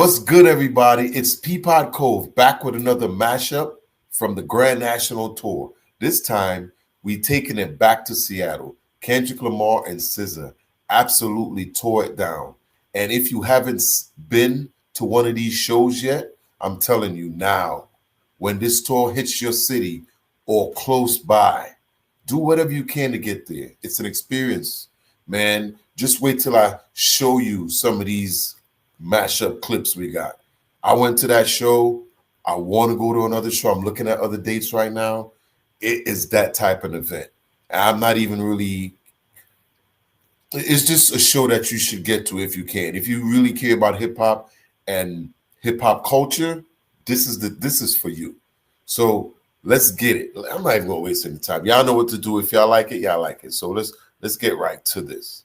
What's good, everybody? It's PeepodCove back with another mashup from the Grand National Tour. This time, we taking it back to Seattle. Kendrick Lamar and SZA absolutely tore it down. And if you haven't been to one of these shows yet, I'm telling you now, when this tour hits your city or close by, do whatever you can to get there. It's an experience, man. Just wait till I show you some of these mashup clips we got. I went to that show. I want to go to another show. I'm looking at other dates right now. It is that type of event. I'm not even really, it's just a show that you should get to if you can. If you really care about hip hop and hip hop culture, this is for you. So let's get it. I'm not even gonna waste any time. Y'all know what to do. If y'all like it, y'all like it. So let's get right to this.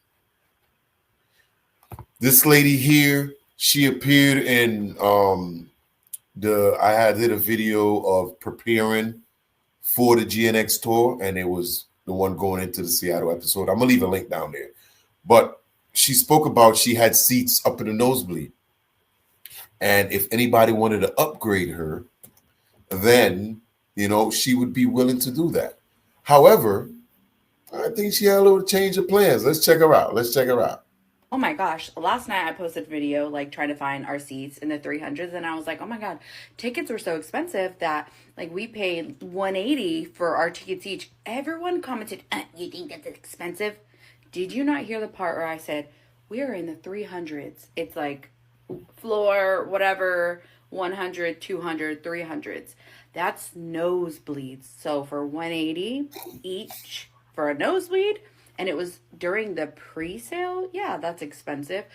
This lady here, she appeared in I did a video of preparing for the GNX tour, and it was the one going into the Seattle episode. I'm gonna leave a link down there. But she spoke about she had seats up in the nosebleed. And if anybody wanted to upgrade her, then she would be willing to do that. However, I think she had a little change of plans. Let's check her out. Oh my gosh, last night I posted a video like trying to find our seats in the 300s, and I was like, oh my god, tickets were so expensive that like we paid $180 for our tickets each. Everyone commented, you think that's expensive? Did you not hear the part where I said we are in the 300s? It's like floor whatever, 100, 200, 300s. That's nosebleeds. So for $180 each for a nosebleed, and it was during the pre-sale. Yeah, that's expensive.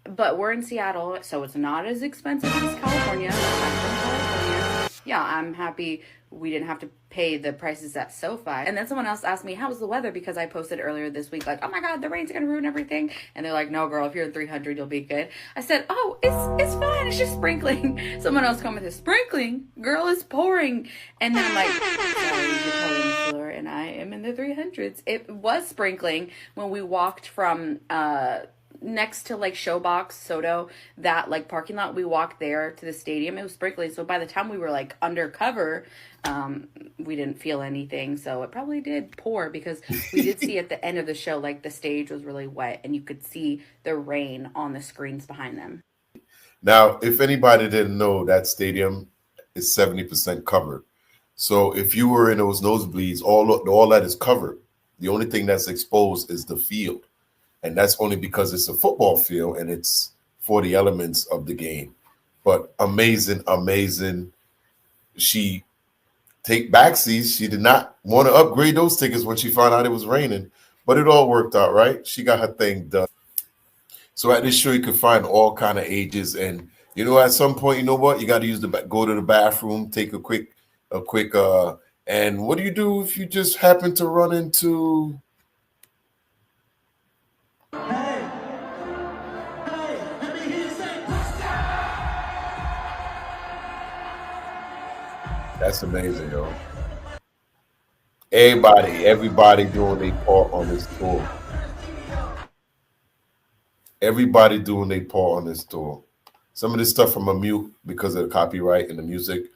But we're in Seattle, so it's not as expensive as California. I'm from California. Yeah, I'm happy we didn't have to pay the prices at SoFi. And then someone else asked me, how was the weather? Because I posted earlier this week, like, oh my God, the rain's gonna ruin everything. And they're like, no, girl, if you're in 300, you'll be good. I said, oh, it's fine. It's just sprinkling. Someone else commented, sprinkling? Girl, it's pouring. And then I'm like, sorry, you're probably on the floor, and I am in the 300s. It was sprinkling when we walked from, next to like Showbox Soto, that like parking lot, we walked there to the stadium. It was sprinkling, so by the time we were like undercover, we didn't feel anything. So it probably did pour, because we did see at the end of the show like the stage was really wet and you could see the rain on the screens behind them. Now, if anybody didn't know, that stadium is 70% covered. So if you were in those nosebleeds, all that is covered. The only thing that's exposed is the field. And that's only because it's a football field and it's for the elements of the game. But amazing. She take backseats. She did not want to upgrade those tickets when she found out it was raining. But it all worked out, right? She got her thing done. So at this show, you can find all kind of ages. And, at some point, you know what? You got to go to the bathroom, take a quick, and what do you do if you just happen to run into... That's amazing, yo. Everybody doing their part on this tour. Everybody doing their part on this tour. Some of this stuff from a mute because of the copyright and the music.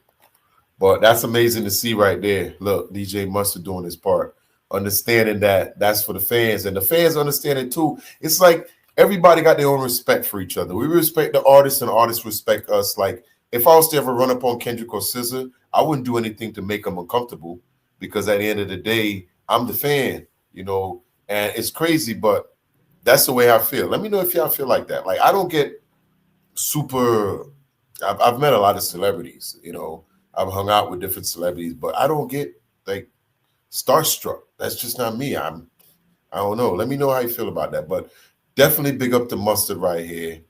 But that's amazing to see right there. Look, DJ Mustard doing his part. Understanding that that's for the fans. And the fans understand it too. It's like everybody got their own respect for each other. We respect the artists and the artists respect us. Like, if I was to ever run up on Kendrick or SZA, I wouldn't do anything to make them uncomfortable, because at the end of the day, I'm the fan, and it's crazy, but that's the way I feel. Let me know if y'all feel like that. Like, I don't get super, I've met a lot of celebrities, I've hung out with different celebrities, but I don't get like starstruck. That's just not me. I don't know. Let me know how you feel about that, but definitely big up the Mustard right here.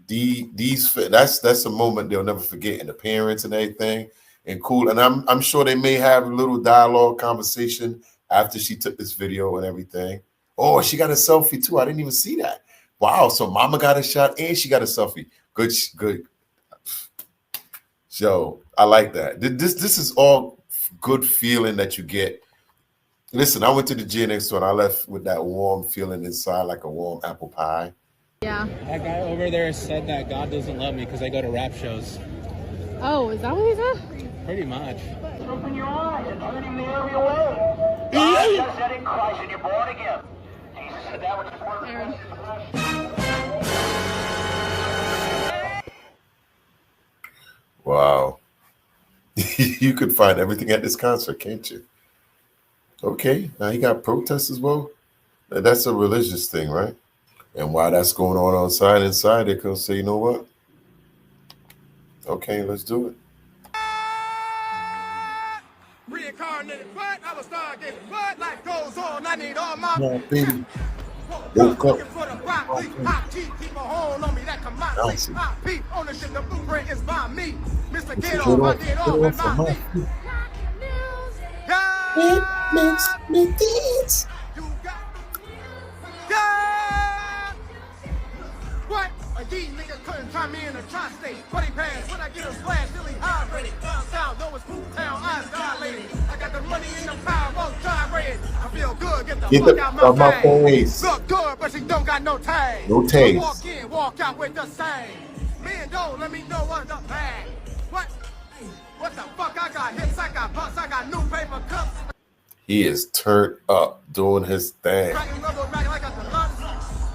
That's a moment they'll never forget, and the parents and everything, and cool. And I'm sure they may have a little dialogue conversation after she took this video and everything. Oh, she got a selfie too. I didn't even see that. Wow. So mama got a shot and she got a selfie. Good. So I like that. This is all good feeling that you get. Listen, I went to the GNX store and I left with that warm feeling inside, like a warm apple pie. Yeah. That guy over there said that God doesn't love me because I go to rap shows. Oh, is that what he said? Pretty much. Open your eyes and turning the area away. God does that in Christ and you're born again. Jesus said that which is word Aaron. Wow. You could find everything at this concert, can't you? Okay, now you got protests as well. That's a religious thing, right? And while that's going on inside, they can say, you know what? Okay, let's do it. Reincarnated, but I was started, but life goes on. I need all my baby. Woke up. for the broccoli. Hot tea, keep a hold on me that commodity. Hot peep, ownership, the blueprint is by me. Mr. Get Off, I get off with my feet. It makes me dance. You got, yeah. What? These niggas couldn't try me in a tri-state. Buddy pants, when I get a splash, Philly hydrated. Downtown, though it's Boot Town, eyes dilated. I got the money in the power, both gyrated. I feel good, get the fuck out my face. Look good, but she don't got no tag. No taste. Walk in, walk out with the same. Man, don't let me know what's the bag. What the fuck? I got hits, I got butts, I got new paper cups. He is turned up doing his thing.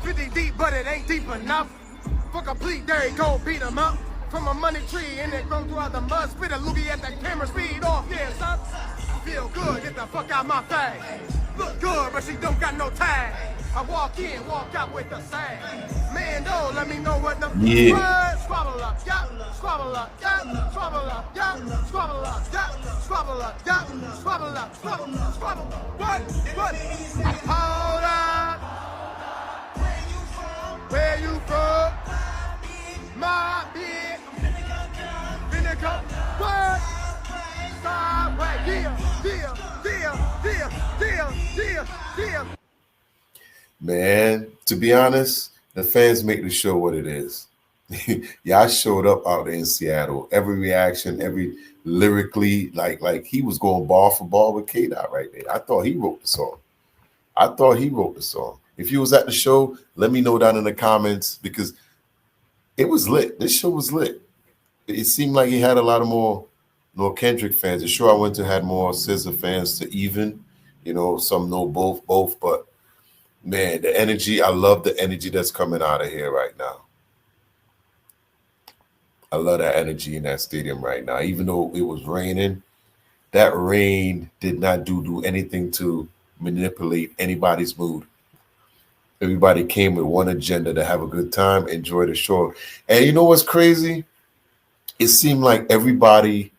50 deep, but it ain't deep enough. For complete, there he go, beat him up. From a money tree, and it grown throughout the mud. Spit a loogie at the camera, speed off, yeah, son. Feel good, get the fuck out my face. Look good, but she don't got no tag. I walk in, walk out with the same. Man, don't let me know what the yeah. Squabble up, yeah, squabble up, yeah, squabble up, yeah, squabble up, yeah, squabble up, yeah, squabble up, squabble. What? Hold up. Where you from? My bitch. Vinegar. What? Sideway. Yeah. Man, to be honest, the fans make the show what it is. Y'all showed up out there in Seattle. Every reaction, every lyrically, like he was going ball for ball with K-Dot right there. I thought he wrote the song. If you was at the show, let me know down in the comments because it was lit. This show was lit. It seemed like he had a lot of more Kendrick fans. The show I went to had more SZA fans to even. Some know both, but man, the energy, I love the energy that's coming out of here right now. I love that energy in that stadium right now. Even though it was raining, that rain did not do anything to manipulate anybody's mood. Everybody came with one agenda to have a good time, enjoy the show. And you know what's crazy? It seemed like everybody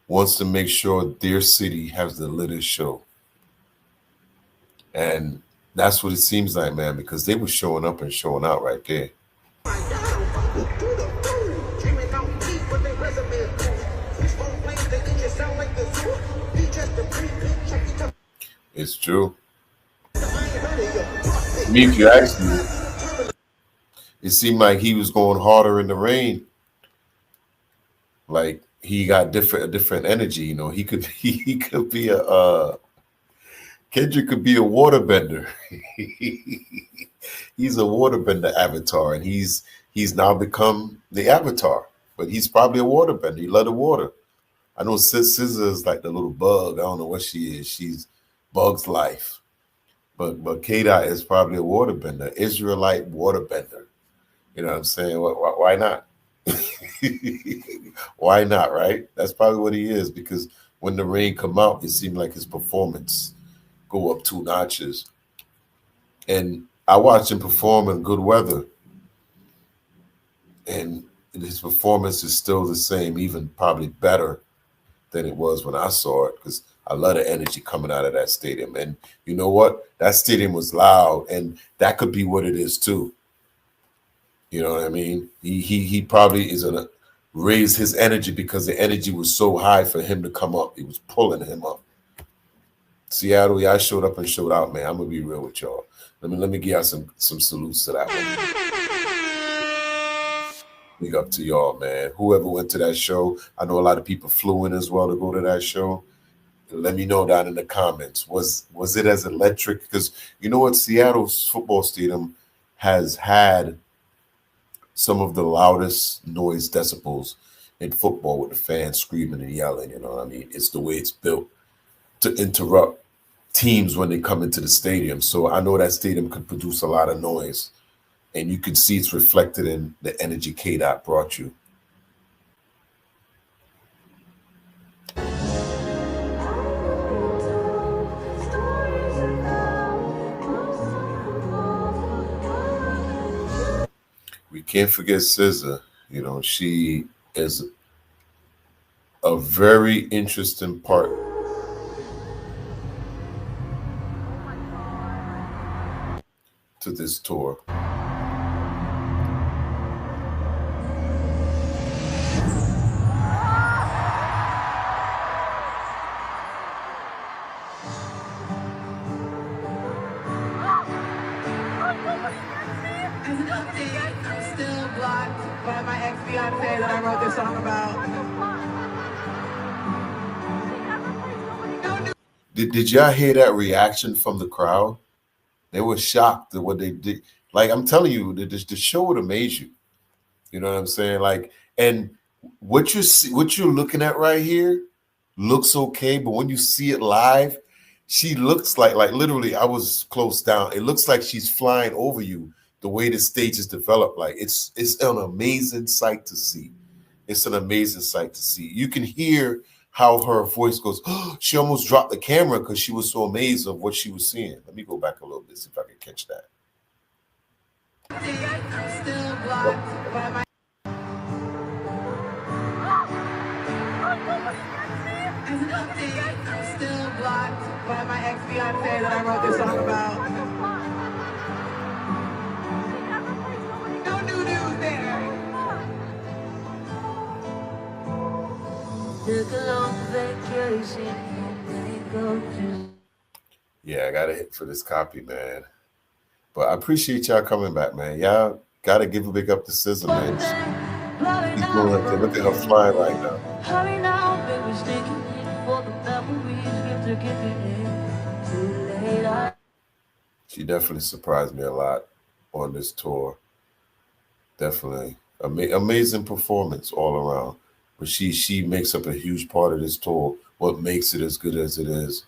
wants to make sure their city has the littest show. And that's what it seems like, man, because they were showing up and showing out right there. It's true. If you ask me, it seemed like he was going harder in the rain. Like he got different energy. He could be Kendrick could be a waterbender. He's a waterbender avatar, and he's now become the avatar. But he's probably a waterbender. He love the water. I know SZA is like the little bug. I don't know what she is. She's Bug's Life. But K-Dot is probably a waterbender, Israelite waterbender. You know what I'm saying? Why not? Why not, right? That's probably what he is, because when the rain come out, it seemed like his performance go up 2 notches. And I watched him perform in good weather, and his performance is still the same, even probably better than it was when I saw it, because I love the energy coming out of that stadium. And you know what? That stadium was loud, and that could be what it is too. You know what I mean? He probably is gonna raise his energy because the energy was so high for him to come up. It was pulling him up. Seattle, y'all showed up and showed out, man. I'm gonna be real with y'all. Let me give y'all some salutes to that one. Big up to y'all, man. Whoever went to that show, I know a lot of people flew in as well to go to that show. Let me know down in the comments. Was it as electric? Because you know what, Seattle's football stadium has had some of the loudest noise decibels in football with the fans screaming and yelling. You know what I mean? It's the way it's built to interrupt teams when they come into the stadium. So I know that stadium could produce a lot of noise, and you can see it's reflected in the energy K-Dot brought you. We can't forget SZA. You know, she is a very interesting part to this tour. Still blocked by my ex-fiance that I wrote this song about. Did y'all hear that reaction from the crowd? They were shocked at what they did. Like, I'm telling you, the show would amaze you. You know what I'm saying? Like, and what you're looking at right here looks okay, but when you see it live, she looks like literally, I was close down. It looks like she's flying over you. The way the stage is developed, like it's an amazing sight to see. It's an amazing sight to see. You can hear how her voice goes. Oh, she almost dropped the camera because she was so amazed of what she was seeing. Let me go back a little bit, see if I can catch that. Still blocked by my still blocked by my ex-fiance that I wrote this song about. No new news there. Took a long vacation. Yeah, I got to hit for this copy, man. But I appreciate y'all coming back, man. Y'all got to give a big up to SZA, man. She's going like that. Look at her flying right now. Hurry now, baby, sneaking in for the memories. Get to too late. She definitely surprised me a lot on this tour. Definitely. Amazing performance all around. But she makes up a huge part of this tour. What makes it as good as it is.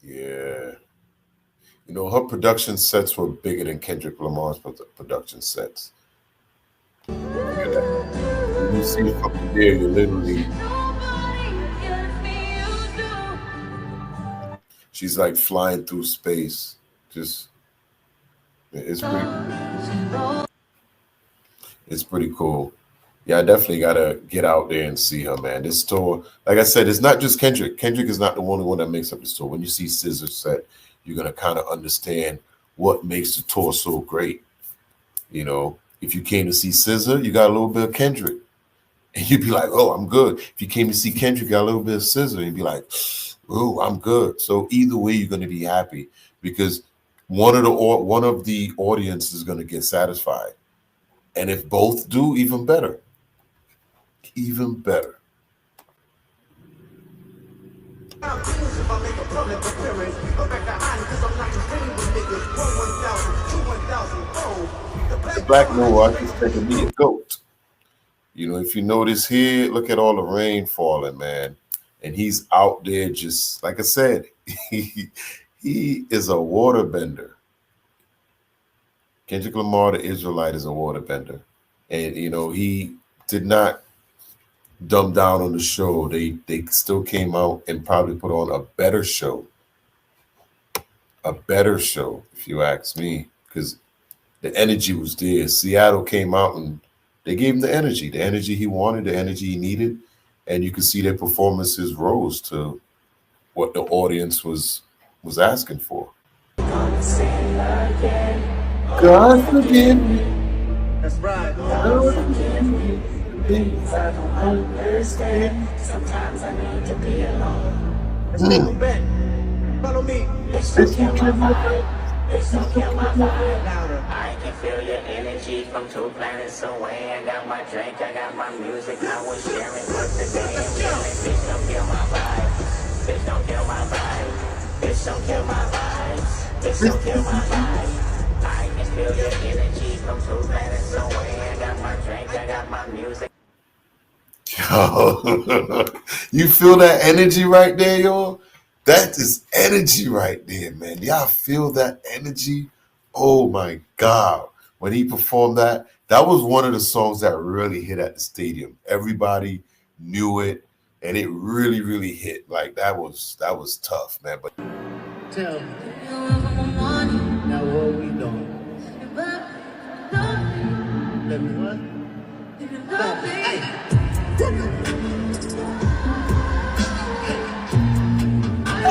Yeah. You know, her production sets were bigger than Kendrick Lamar's production sets. Look at that. When you see it from there, you literally... She's like flying through space. It's pretty cool. Yeah, I definitely gotta get out there and see her, man. This tour, like I said, it's not just Kendrick. Kendrick is not the only one that makes up this tour. When you see SZA's set, you're gonna kind of understand what makes the tour so great. You know, if you came to see SZA, you got a little bit of Kendrick, and you'd be like, "Oh, I'm good." If you came to see Kendrick, you got a little bit of SZA, and you'd be like, "Oh, I'm good." So either way, you're gonna be happy because one of the audience is gonna get satisfied, and if both do, even better. Even better. The Black Noah, I just take me a goat. You know, if you notice here, look at all the rain falling, man. And he's out there just, like I said, he is a waterbender. Kendrick Lamar, the Israelite, is a waterbender. And, you know, he did not dumb down on the show. They still came out and probably put on a better show. A better show, if you ask me, because the energy was there. Seattle came out and they gave him the energy he wanted, the energy he needed. And you could see their performances rose to what the audience was asking for. God forgive me. That's right. God forgive me. Things I don't understand. Sometimes I need to be alone. Let's take them back. Follow me. It's okay. Bitch, don't kill my vibe. I can feel your energy from 2 planets away. I got my drink, I got my music. I was sharing for today. Bitch, don't kill my vibe. Bitch, don't kill my vibe. Bitch, don't kill my vibes. Bitch, don't kill my vibe. I can feel your energy from 2 planets away. I got my drink, I got my music. Yo, you feel that energy right there, yo? That is energy right there, man. Y'all feel that energy? Oh my God. When he performed that, that was one of the songs that really hit at the stadium. Everybody knew it, and it really, really hit. Like that was tough, man. But Tell me, now what we doing? Let me what? I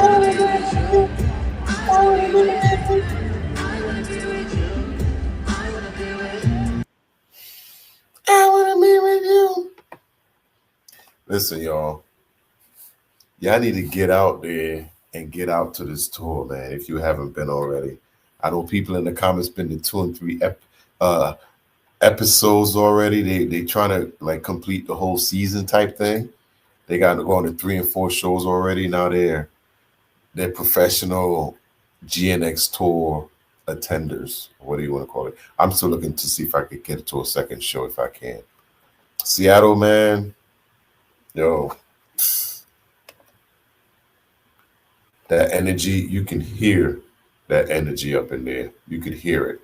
wanna be with you. Listen, y'all. Y'all need to get out there and get out to this tour, man. If you haven't been already, I know people in the comments been to 2 and 3 episodes already. They trying to like complete the whole season type thing. They got to go on to 3 and 4 shows already. Now they're professional GNX tour attenders. What do you want to call it? I'm still looking to see if I could get it to a second show if I can. Seattle, man. Yo. That energy, you can hear that energy up in there. You could hear it.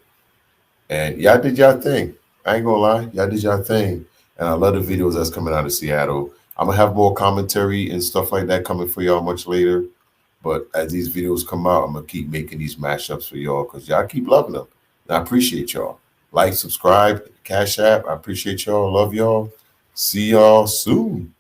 And y'all did y'all thing. I ain't gonna lie. Y'all did y'all thing. And I love the videos that's coming out of Seattle. I'm gonna have more commentary and stuff like that coming for y'all much later. But as these videos come out, I'm gonna keep making these mashups for y'all because y'all keep loving them. And I appreciate y'all. Like, subscribe, Cash App. I appreciate y'all. Love y'all. See y'all soon.